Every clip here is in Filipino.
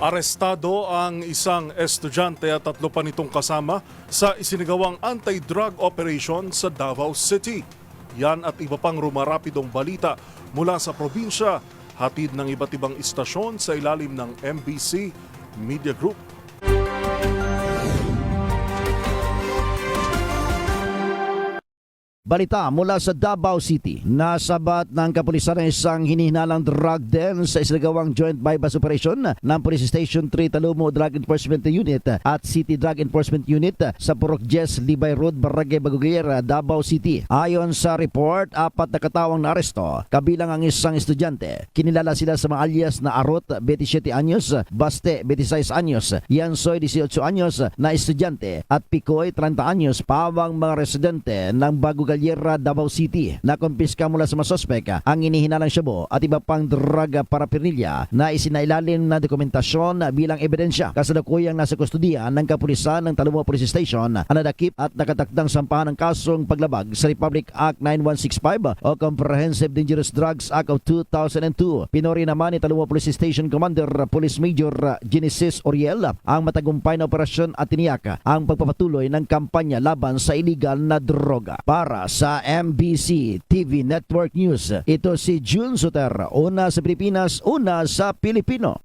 Arestado ang isang estudyante at 3 pa nitong kasama sa isinagawang anti-drug operation sa Davao City. Yan at iba pang rumarapidong balita mula sa probinsya, hatid ng iba't ibang istasyon sa ilalim ng MBC Media Group. Balita mula sa Davao City. Nasabat ng kapulisan ang isang hinihinalang drug den sa isinagawang joint bypass operation ng Police Station 3 Talumo Drug Enforcement Unit at City Drug Enforcement Unit sa Purok Jess, Libay Road, Barangay Bagugera, Davao City. Ayon sa report, 4 na katawang naaresto, kabilang ang isang estudyante. Kinilala sila sa mga alias na Arot, 27 anyos, Baste, 26 anyos, Yansoy, 18 anyos na estudyante at Picoy, 30 anyos, pawang mga residente ng Bagugera, Davao City. Nakumpiska mula sa mga sospek ang inihinalang shabu at iba pang drug paraphernalia na isinailalim na dokumentasyon bilang ebidensya. Kasalukuyang nasa kustudiya ng kapulisan ng Talumo Police Station ang nadakip at nakatakdang sampahan ng kasong paglabag sa Republic Act 9165 o Comprehensive Dangerous Drugs Act of 2002. Pinuri naman ni Talumo Police Station Commander Police Major Genesis Oriel ang matagumpay na operasyon at tiniyak ang pagpapatuloy ng kampanya laban sa iligal na droga. Para sa MBC TV Network News, ito si June Suter, una sa Pilipinas, una sa Pilipino.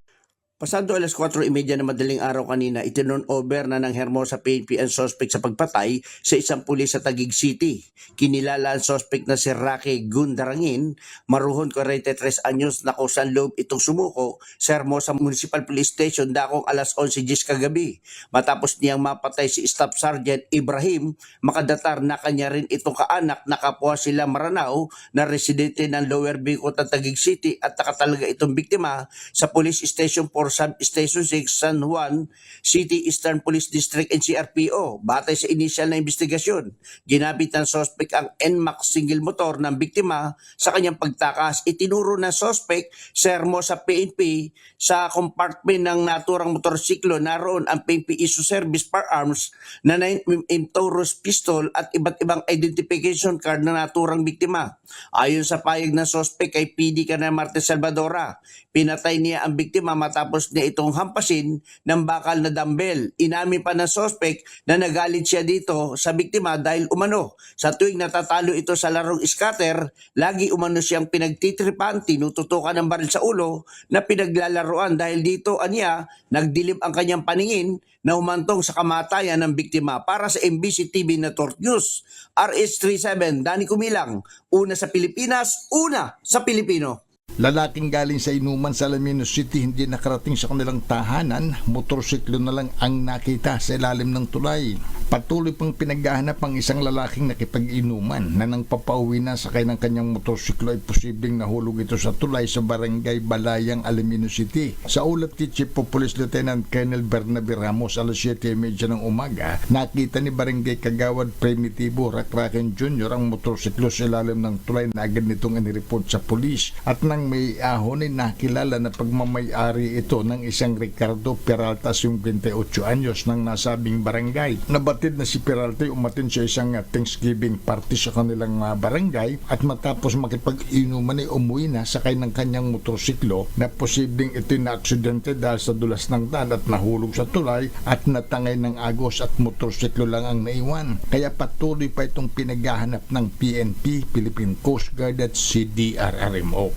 Pasado alas 4:30 na madaling araw kanina, itinurn over na ng Hermosa PNP ang suspect sa pagpatay sa isang pulis sa Taguig City. Kinilala ang suspect na si Rocky Gundarangin, maruhon 43 anyos na kusang loob itong sumuko sa Hermosa Municipal Police Station dakong alas 11:10 kagabi. Matapos niyang mapatay si Staff Sergeant Ibrahim, makadatar na kanya rin itong kaanak na kapwa sila Maranao na residente ng Lower Bicol at Taguig City at nakatalaga itong biktima sa Police Station 4 Substation 6 San Juan City Eastern Police District NCRPO. Batay sa inisyal na investigasyon, ginamit ng suspect ang NMAX single motor ng biktima sa kanyang pagtakas. Itinuro ng suspect sa Hermosa PNP sa compartment ng naturang motorsiklo. Naroon ang PNP issue service firearms na 9mm Taurus pistol at iba't ibang identification card ng naturang biktima. Ayon sa payag ng suspect kay PD Colonel Martes Salvadora, pinatay niya ang biktima matapos niya itong hampasin ng bakal na dumbbell. Inamin pa ng suspect na nagalit siya dito sa biktima dahil umano sa tuwing natatalo ito sa larong scatter, lagi umano siyang pinagtitripan, tinututukan ng baril sa ulo na pinaglalaroan. Dahil dito aniya, nagdilim ang kanyang paningin na humantong sa kamatayan ng biktima. Para sa MBC TV Network News, RH37, Danny Kumilang, una sa Pilipinas, una sa Pilipino. Lalaking galing sa inuman sa Alaminos City hindi nakarating sa kanilang tahanan, motorsiklo na lang ang nakita sa ilalim ng tulay. Patuloy pang pinaghahanap ang isang lalaking nakipag-inuman na nang papauwi na sakay ng kanyang motorsiklo ay posibleng nahulog ito sa tulay sa barangay Balayang, Alaminos City. Sa ulat ni Chief of Police Lieutenant Colonel Bernabe Ramos alas 7:30 ng umaga, nakita ni Barangay Kagawad Primitivo Rakraken Jr. ang motorsiklo sa ilalim ng tulay na agad nitong inireport sa pulis at nang may ahon ay nakilala na pagmamayari ito ng isang Ricardo Peralta, 28 anyos ng nasabing barangay. Nabatid na si Peralta ay umatin sa isang Thanksgiving party sa kanilang barangay at matapos makipag-inuman ay umuwi na sakay ng kanyang motorsiklo na posibleng ito'y na-aksidente dahil sa dulas ng daan at nahulog sa tulay at natangay ng agos at motorsiklo lang ang naiwan. Kaya patuloy pa itong pinaghahanap ng PNP, Philippine Coast Guard at CDRRMO.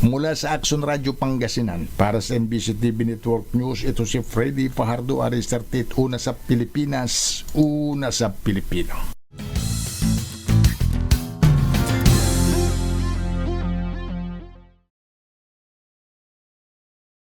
Mula sa Action Radio Pangasinan, para sa MBC TV Network News, ito si Freddy Fajardo Aristartit, una sa Pilipinas, una sa Pilipino.